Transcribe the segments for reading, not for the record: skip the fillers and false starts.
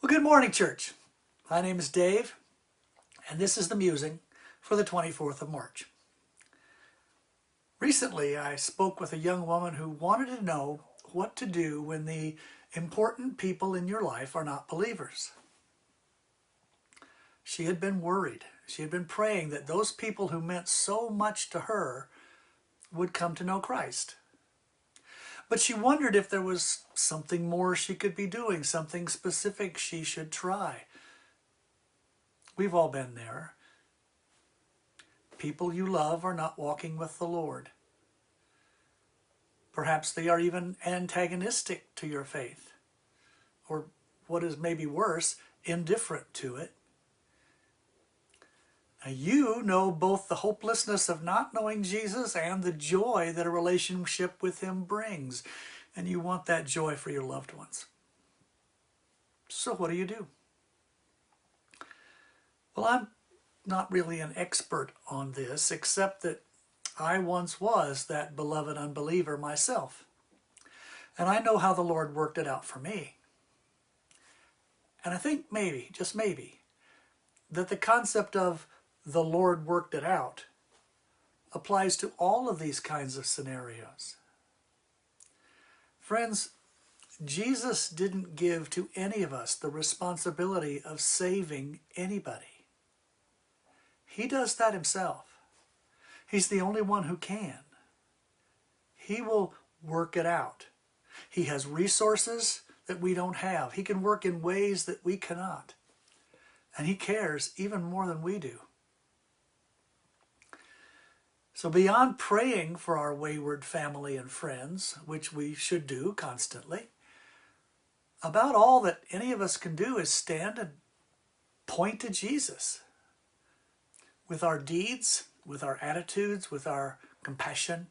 Well, good morning, church. My name is Dave, and this is the musing for the 24th of March. Recently, I spoke with a young woman who wanted to know what to do when the important people in your life are not believers. She had been worried. She had been praying that those people who meant so much to her would come to know Christ. But she wondered if there was something more she could be doing, something specific she should try. We've all been there. People you love are not walking with the Lord. Perhaps they are even antagonistic to your faith, or what is maybe worse, indifferent to it. Now, you know both the hopelessness of not knowing Jesus and the joy that a relationship with Him brings, and you want that joy for your loved ones. So what do you do? Well, I'm not really an expert on this, except that I once was that beloved unbeliever myself. And I know how the Lord worked it out for me. And I think maybe, just maybe, that the concept of the Lord worked it out applies to all of these kinds of scenarios. Friends, Jesus didn't give to any of us the responsibility of saving anybody. He does that Himself. He's the only one who can. He will work it out. He has resources that we don't have. He can work in ways that we cannot. And He cares even more than we do. So beyond praying for our wayward family and friends, which we should do constantly, about all that any of us can do is stand and point to Jesus. With our deeds, with our attitudes, with our compassion,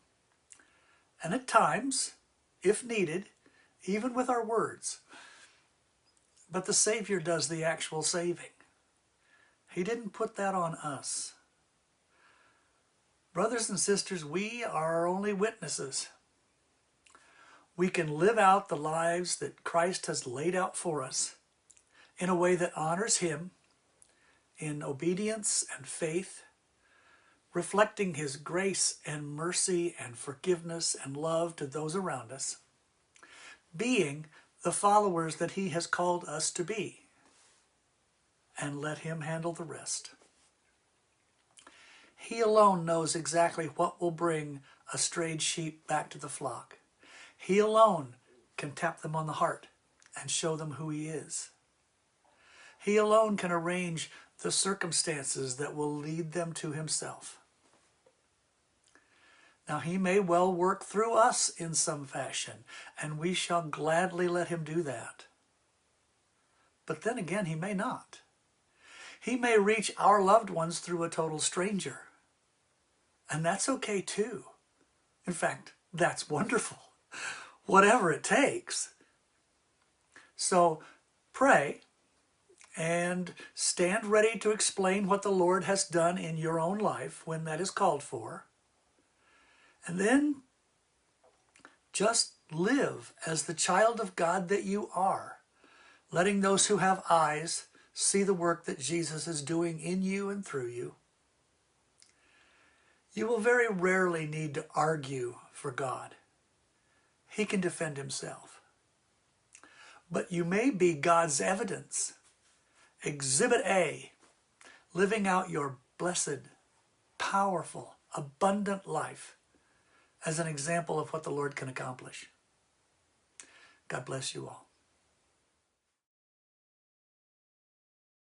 and at times, if needed, even with our words. But the Savior does the actual saving. He didn't put that on us. Brothers and sisters, we are our only witnesses. We can live out the lives that Christ has laid out for us in a way that honors Him, in obedience and faith, reflecting His grace and mercy and forgiveness and love to those around us, being the followers that He has called us to be, and let Him handle the rest. He alone knows exactly what will bring a strayed sheep back to the flock. He alone can tap them on the heart and show them who He is. He alone can arrange the circumstances that will lead them to Himself. Now, He may well work through us in some fashion, and we shall gladly let Him do that. But then again, He may not. He may reach our loved ones through a total stranger. And that's okay too. In fact, that's wonderful. Whatever it takes. So pray and stand ready to explain what the Lord has done in your own life when that is called for. And then just live as the child of God that you are, letting those who have eyes see the work that Jesus is doing in you and through you. You will very rarely need to argue for God. He can defend Himself. But you may be God's evidence. Exhibit A, living out your blessed, powerful, abundant life as an example of what the Lord can accomplish. God bless you all.